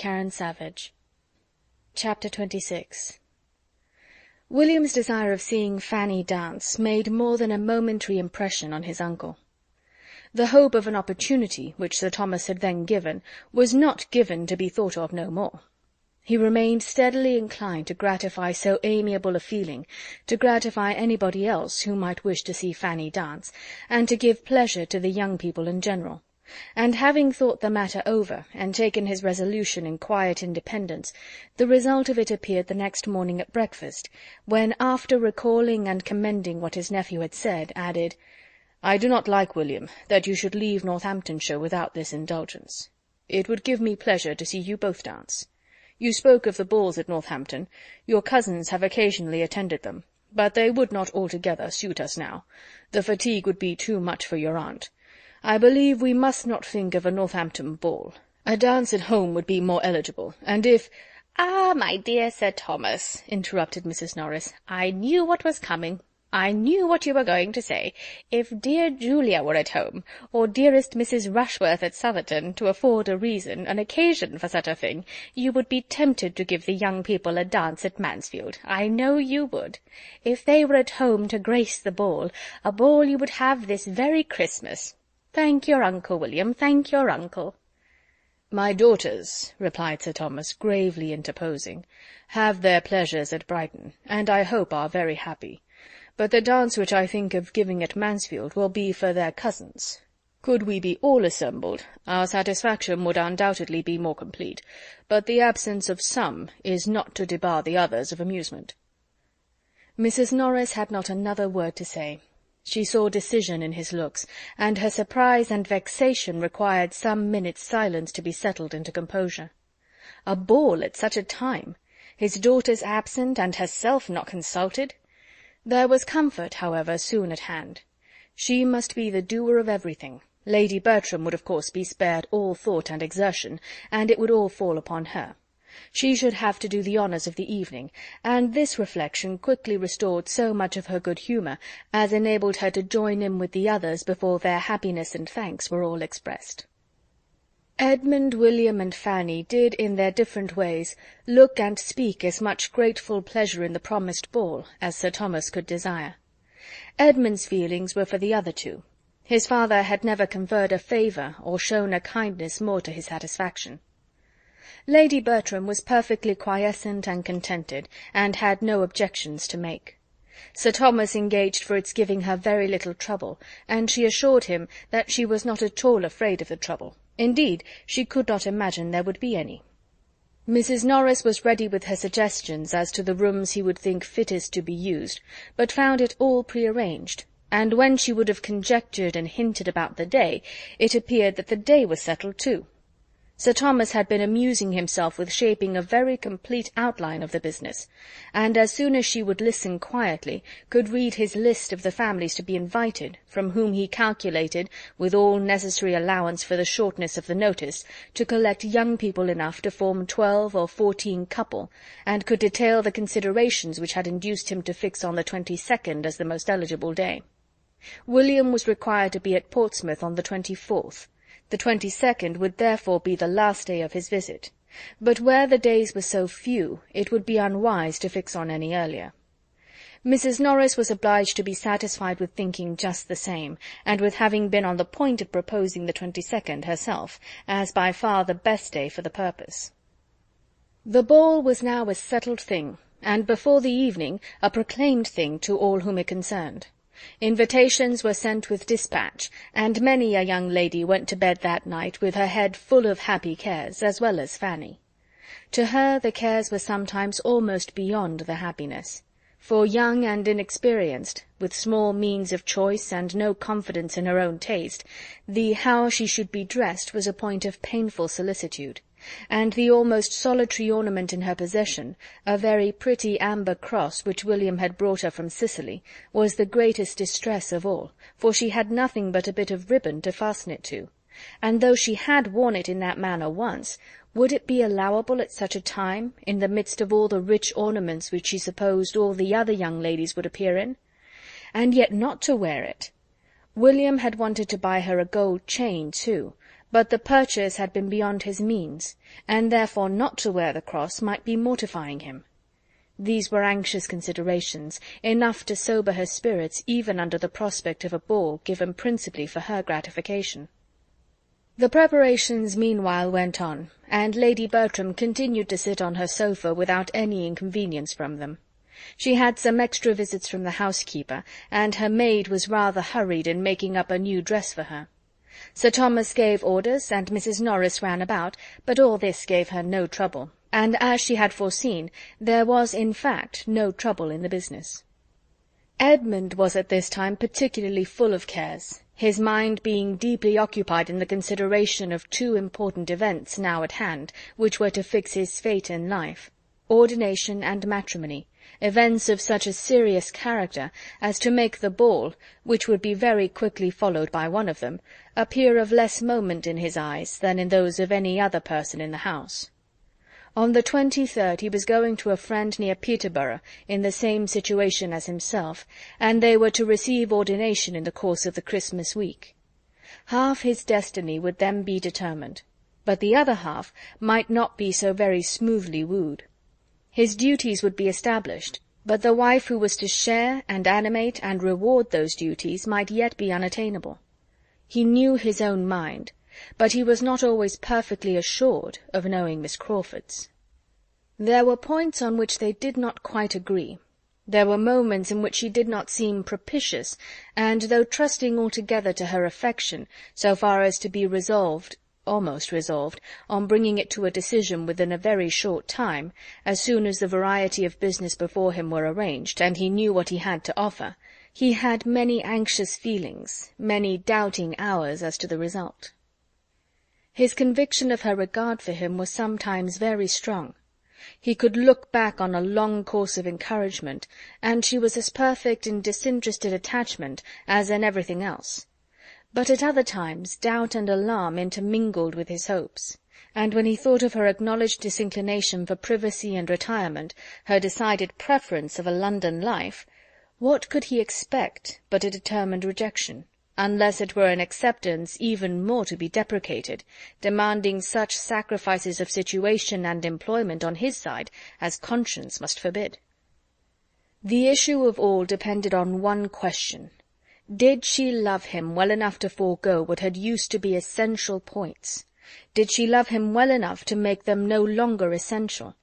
Karen Savage. Chapter 26. William's desire of seeing Fanny dance made more than a momentary impression on his uncle. The hope of an opportunity, which Sir Thomas had then given, was not given to be thought of no more. He remained steadily inclined to gratify so amiable a feeling, to gratify anybody else who might wish to see Fanny dance, and to give pleasure to the young people in general. And having thought the matter over, and taken his resolution in quiet independence, the result of it appeared the next morning at breakfast, when, after recalling and commending what his nephew had said, added, "I do not like, William, that you should leave Northamptonshire without this indulgence. It would give me pleasure to see you both dance. You spoke of the balls at Northampton. Your cousins have occasionally attended them, but they would not altogether suit us now. The fatigue would be too much for your aunt. I believe we must not think of a Northampton ball. A dance at home would be more eligible, and if—" "Ah, my dear Sir Thomas," interrupted Mrs. Norris, "I knew what was coming. I knew what you were going to say. If dear Julia were at home, or dearest Mrs. Rushworth at Southerton, to afford a reason, an occasion for such a thing, you would be tempted to give the young people a dance at Mansfield. I know you would. If they were at home to grace the ball, a ball you would have this very Christmas. Thank your uncle, William, thank your uncle." "My daughters," replied Sir Thomas, gravely interposing, "have their pleasures at Brighton, and I hope are very happy. But the dance which I think of giving at Mansfield will be for their cousins. Could we be all assembled, our satisfaction would undoubtedly be more complete, but the absence of some is not to debar the others of amusement." Mrs. Norris had not another word to say. She saw decision in his looks, and her surprise and vexation required some minutes' silence to be settled into composure. A ball at such a time! His daughters absent, and herself not consulted! There was comfort, however, soon at hand. She must be the doer of everything. Lady Bertram would of course be spared all thought and exertion, and it would all fall upon her. She should have to do the honours of the evening, and this reflection quickly restored so much of her good humour as enabled her to join in with the others before their happiness and thanks were all expressed. Edmund, William, and Fanny did, in their different ways, look and speak as much grateful pleasure in the promised ball as Sir Thomas could desire. Edmund's feelings were for the other two. His father had never conferred a favour or shown a kindness more to his satisfaction. Lady Bertram was perfectly quiescent and contented, and had no objections to make. Sir Thomas engaged for its giving her very little trouble, and she assured him that she was not at all afraid of the trouble. Indeed, she could not imagine there would be any. Mrs. Norris was ready with her suggestions as to the rooms he would think fittest to be used, but found it all prearranged, and when she would have conjectured and hinted about the day, it appeared that the day was settled too. Sir Thomas had been amusing himself with shaping a very complete outline of the business, and as soon as she would listen quietly, could read his list of the families to be invited, from whom he calculated, with all necessary allowance for the shortness of the notice, to collect young people enough to form 12 or 14 couple, and could detail the considerations which had induced him to fix on the 22nd as the most eligible day. William was required to be at Portsmouth on the 24th. The 22nd would therefore be the last day of his visit, but where the days were so few, it would be unwise to fix on any earlier. Mrs. Norris was obliged to be satisfied with thinking just the same, and with having been on the point of proposing the 22nd herself, as by far the best day for the purpose. The ball was now a settled thing, and before the evening a proclaimed thing to all whom it concerned. Invitations were sent with dispatch, and many a young lady went to bed that night with her head full of happy cares, as well as Fanny. To her the cares were sometimes almost beyond the happiness, for young and inexperienced, with small means of choice and no confidence in her own taste, the how she should be dressed was a point of painful solicitude, and the almost solitary ornament in her possession, a very pretty amber cross which William had brought her from Sicily, was the greatest distress of all, for she had nothing but a bit of ribbon to fasten it to, and though she had worn it in that manner once, would it be allowable at such a time, in the midst of all the rich ornaments which she supposed all the other young ladies would appear in? And yet not to wear it! William had wanted to buy her a gold chain too, But the purchase had been beyond his means, and therefore not to wear the cross might be mortifying him. These were anxious considerations, enough to sober her spirits even under the prospect of a ball given principally for her gratification. The preparations meanwhile went on, and Lady Bertram continued to sit on her sofa without any inconvenience from them. She had some extra visits from the housekeeper, and her maid was rather hurried in making up a new dress for her. Sir Thomas gave orders, and Mrs. Norris ran about, but all this gave her no trouble, and, as she had foreseen, there was in fact no trouble in the business. Edmund was at this time particularly full of cares, his mind being deeply occupied in the consideration of two important events now at hand, which were to fix his fate in life: ordination and matrimony, events of such a serious character as to make the ball, which would be very quickly followed by one of them, appear of less moment in his eyes than in those of any other person in the house. On the 23rd he was going to a friend near Peterborough, in the same situation as himself, and they were to receive ordination in the course of the Christmas week. Half his destiny would then be determined, but the other half might not be so very smoothly wooed. His duties would be established, but the wife who was to share and animate and reward those duties might yet be unattainable. He knew his own mind, but he was not always perfectly assured of knowing Miss Crawford's. There were points on which they did not quite agree. There were moments in which she did not seem propitious, and though trusting altogether to her affection, so far as to be almost resolved, on bringing it to a decision within a very short time, as soon as the variety of business before him were arranged, and he knew what he had to offer, he had many anxious feelings, many doubting hours as to the result. His conviction of her regard for him was sometimes very strong. He could look back on a long course of encouragement, and she was as perfect in disinterested attachment as in everything else. But at other times doubt and alarm intermingled with his hopes, and when he thought of her acknowledged disinclination for privacy and retirement, her decided preference of a London life, what could he expect but a determined rejection, unless it were an acceptance even more to be deprecated, demanding such sacrifices of situation and employment on his side as conscience must forbid? The issue of all depended on one question: did she love him well enough to forego what had used to be essential points? Did she love him well enough to make them no longer essential?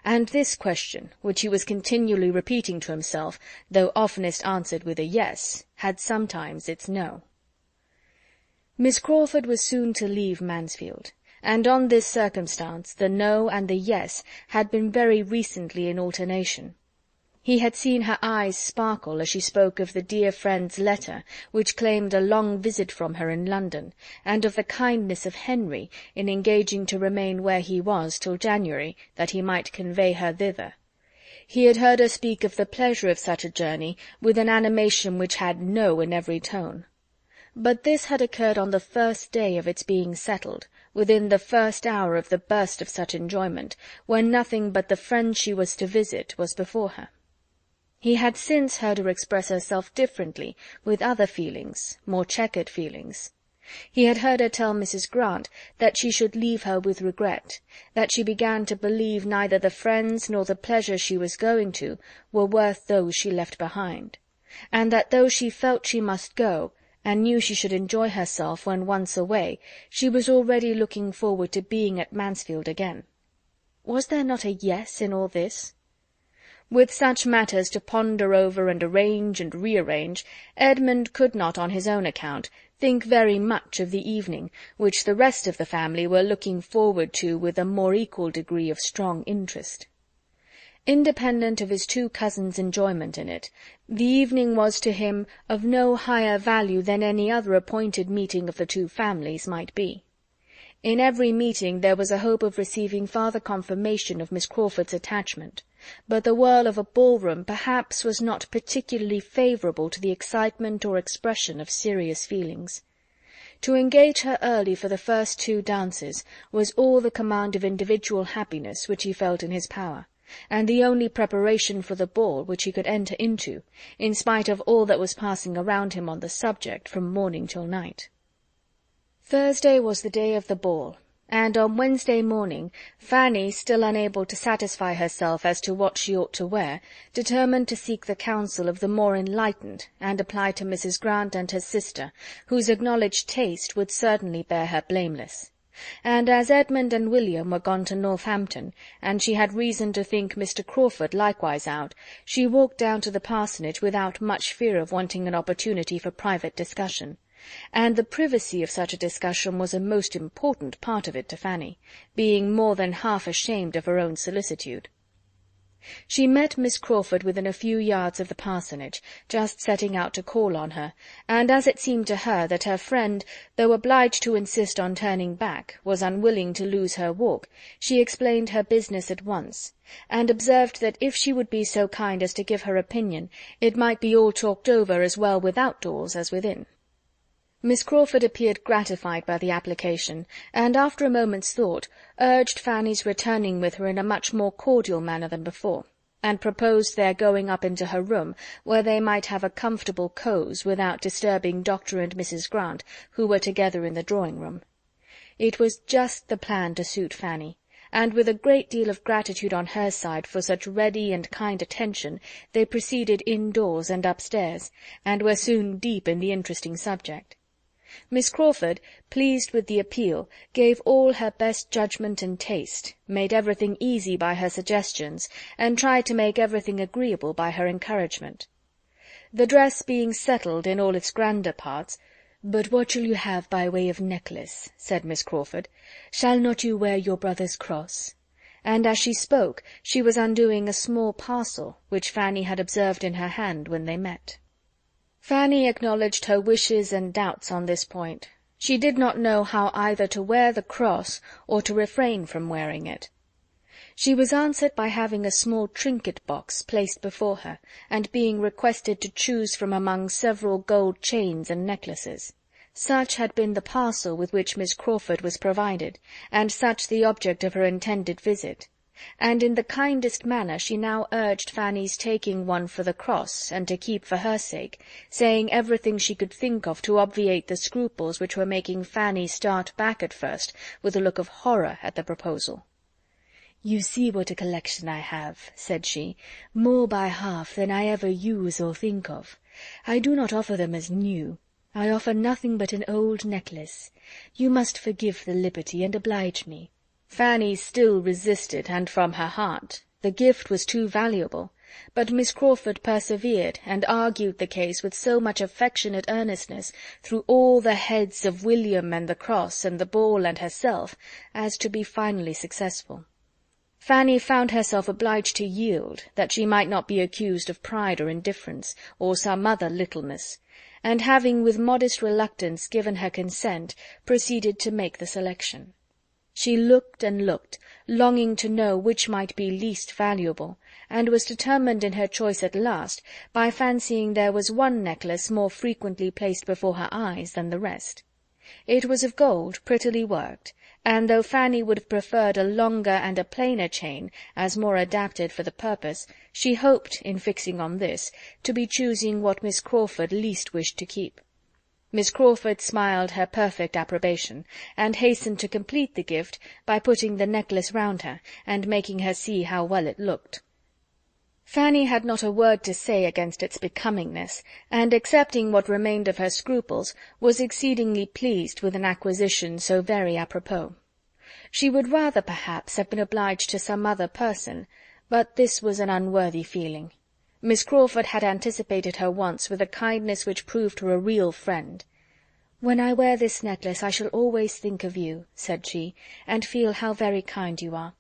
And this question, which he was continually repeating to himself, though oftenest answered with a yes, had sometimes its no. Miss Crawford was soon to leave Mansfield, and on this circumstance the no and the yes had been very recently in alternation. He had seen her eyes sparkle as she spoke of the dear friend's letter, which claimed a long visit from her in London, and of the kindness of Henry in engaging to remain where he was till January, that he might convey her thither. He had heard her speak of the pleasure of such a journey with an animation which had no in every tone. But this had occurred on the first day of its being settled, within the first hour of the burst of such enjoyment, when nothing but the friend she was to visit was before her. He had since heard her express herself differently, with other feelings, more checkered feelings. He had heard her tell Mrs. Grant that she should leave her with regret, that she began to believe neither the friends nor the pleasure she was going to were worth those she left behind, and that though she felt she must go, and knew she should enjoy herself when once away, she was already looking forward to being at Mansfield again. Was there not a yes in all this? With such matters to ponder over and arrange and rearrange, Edmund could not, on his own account, think very much of the evening, which the rest of the family were looking forward to with a more equal degree of strong interest. Independent of his two cousins' enjoyment in it, the evening was to him of no higher value than any other appointed meeting of the two families might be. In every meeting there was a hope of receiving farther confirmation of Miss Crawford's attachment, but the whirl of a ball-room perhaps was not particularly favourable to the excitement or expression of serious feelings. To engage her early for the first two dances was all the command of individual happiness which he felt in his power, and the only preparation for the ball which he could enter into, in spite of all that was passing around him on the subject from morning till night. Thursday was the day of the ball, and on Wednesday morning Fanny, still unable to satisfy herself as to what she ought to wear, determined to seek the counsel of the more enlightened, and apply to Mrs. Grant and her sister, whose acknowledged taste would certainly bear her blameless. And as Edmund and William were gone to Northampton, and she had reason to think Mr. Crawford likewise out, she walked down to the parsonage without much fear of wanting an opportunity for private discussion. And the privacy of such a discussion was a most important part of it to Fanny, being more than half ashamed of her own solicitude. She met Miss Crawford within a few yards of the parsonage, just setting out to call on her, and as it seemed to her that her friend, though obliged to insist on turning back, was unwilling to lose her walk, she explained her business at once, and observed that if she would be so kind as to give her opinion, it might be all talked over as well without doors as within. Miss Crawford appeared gratified by the application, and after a moment's thought urged Fanny's returning with her in a much more cordial manner than before, and proposed their going up into her room, where they might have a comfortable cause without disturbing Dr. and Mrs. Grant, who were together in the drawing-room. It was just the plan to suit Fanny, and with a great deal of gratitude on her side for such ready and kind attention, they proceeded indoors and upstairs, and were soon deep in the interesting subject. Miss Crawford, pleased with the appeal, gave all her best judgment and taste, made everything easy by her suggestions, and tried to make everything agreeable by her encouragement. The dress being settled in all its grander parts, "But what shall you have by way of necklace?" said Miss Crawford. "Shall not you wear your brother's cross?" And as she spoke, she was undoing a small parcel, which Fanny had observed in her hand when they met. Fanny acknowledged her wishes and doubts on this point. She did not know how either to wear the cross or to refrain from wearing it. She was answered by having a small trinket-box placed before her, and being requested to choose from among several gold chains and necklaces. Such had been the parcel with which Miss Crawford was provided, and such the object of her intended visit. And in the kindest manner she now urged Fanny's taking one for the cross, and to keep for her sake, saying everything she could think of to obviate the scruples which were making Fanny start back at first with a look of horror at the proposal. "You see what a collection I have," said she, "more by half than I ever use or think of. I do not offer them as new. I offer nothing but an old necklace. You must forgive the liberty, and oblige me." Fanny still resisted, and from her heart. The gift was too valuable, but Miss Crawford persevered, and argued the case with so much affectionate earnestness, through all the heads of William and the cross and the ball and herself, as to be finally successful. Fanny found herself obliged to yield, that she might not be accused of pride or indifference, or some other littleness, and having with modest reluctance given her consent, proceeded to make the selection. She looked and looked, longing to know which might be least valuable, and was determined in her choice at last by fancying there was one necklace more frequently placed before her eyes than the rest. It was of gold, prettily worked, and though Fanny would have preferred a longer and a plainer chain, as more adapted for the purpose, she hoped, in fixing on this, to be choosing what Miss Crawford least wished to keep. Miss Crawford smiled her perfect approbation, and hastened to complete the gift by putting the necklace round her, and making her see how well it looked. Fanny had not a word to say against its becomingness, and, excepting what remained of her scruples, was exceedingly pleased with an acquisition so very apropos. She would rather, perhaps, have been obliged to some other person, but this was an unworthy feeling. Miss Crawford had anticipated her wants with a kindness which proved her a real friend. "When I wear this necklace I shall always think of you," said she, "and feel how very kind you are."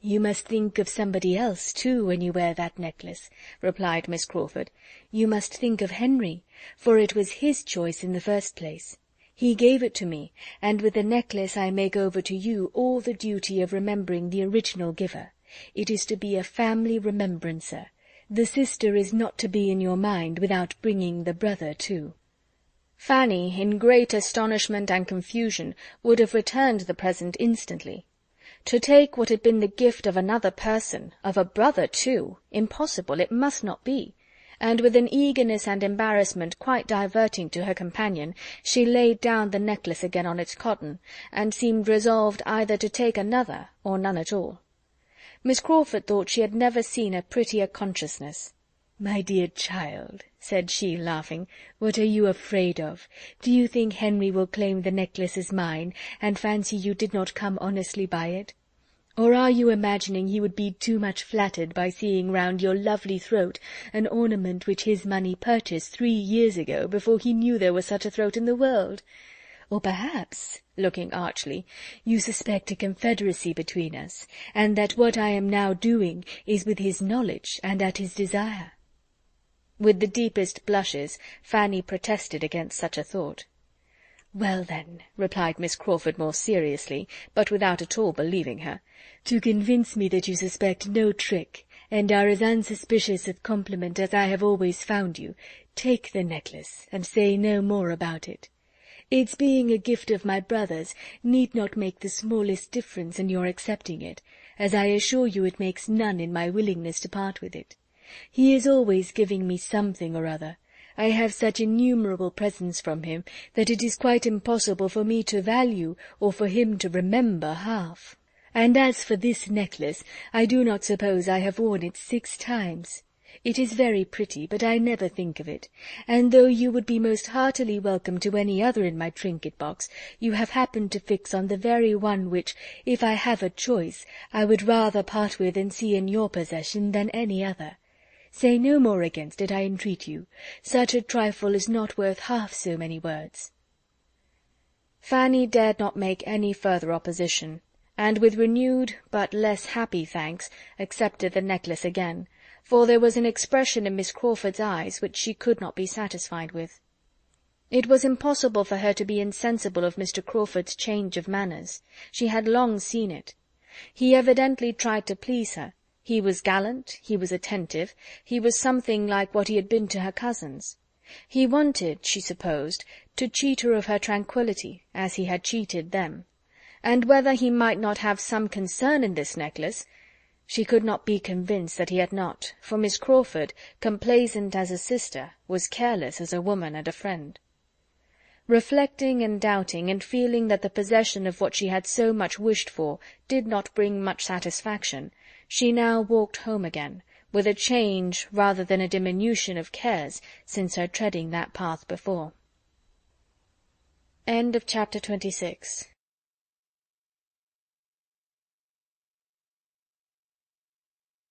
"You must think of somebody else, too, when you wear that necklace," replied Miss Crawford. "You must think of Henry, for it was his choice in the first place. He gave it to me, and with the necklace I make over to you all the duty of remembering the original giver. It is to be a family remembrancer. The sister is not to be in your mind without bringing the brother too." Fanny, in great astonishment and confusion, would have returned the present instantly. To take what had been the gift of another person, of a brother too, impossible, it must not be, and with an eagerness and embarrassment quite diverting to her companion, she laid down the necklace again on its cotton, and seemed resolved either to take another or none at all. Miss Crawford thought she had never seen a prettier consciousness. "My dear child," said she, laughing, "what are you afraid of? Do you think Henry will claim the necklace as mine, and fancy you did not come honestly by it? Or are you imagining he would be too much flattered by seeing round your lovely throat an ornament which his money purchased 3 years ago, before he knew there was such a throat in the world? Or perhaps," looking archly, "you suspect a confederacy between us, and that what I am now doing is with his knowledge and at his desire?" With the deepest blushes, Fanny protested against such a thought. "Well, then," replied Miss Crawford more seriously, but without at all believing her, "to convince me that you suspect no trick, and are as unsuspicious of compliment as I have always found you, take the necklace, and say no more about it. Its being a gift of my brother's need not make the smallest difference in your accepting it, as I assure you it makes none in my willingness to part with it. He is always giving me something or other. I have such innumerable presents from him, that it is quite impossible for me to value, or for him to remember half. And as for this necklace, I do not suppose I have worn it 6 times. It is very pretty, but I never think of it, and though you would be most heartily welcome to any other in my trinket-box, you have happened to fix on the very one which, if I have a choice, I would rather part with and see in your possession than any other. Say no more against it, I entreat you. Such a trifle is not worth half so many words." Fanny dared not make any further opposition, and with renewed but less happy thanks accepted the necklace again, for there was an expression in Miss Crawford's eyes which she could not be satisfied with. It was impossible for her to be insensible of Mr. Crawford's change of manners. She had long seen it. He evidently tried to please her. He was gallant, he was attentive, he was something like what he had been to her cousins. He wanted, she supposed, to cheat her of her tranquillity, as he had cheated them. And whether he might not have some concern in this necklace, she could not be convinced that he had not, for Miss Crawford, complaisant as a sister, was careless as a woman and a friend. Reflecting and doubting, and feeling that the possession of what she had so much wished for did not bring much satisfaction, she now walked home again, with a change rather than a diminution of cares since her treading that path before. Chapter 26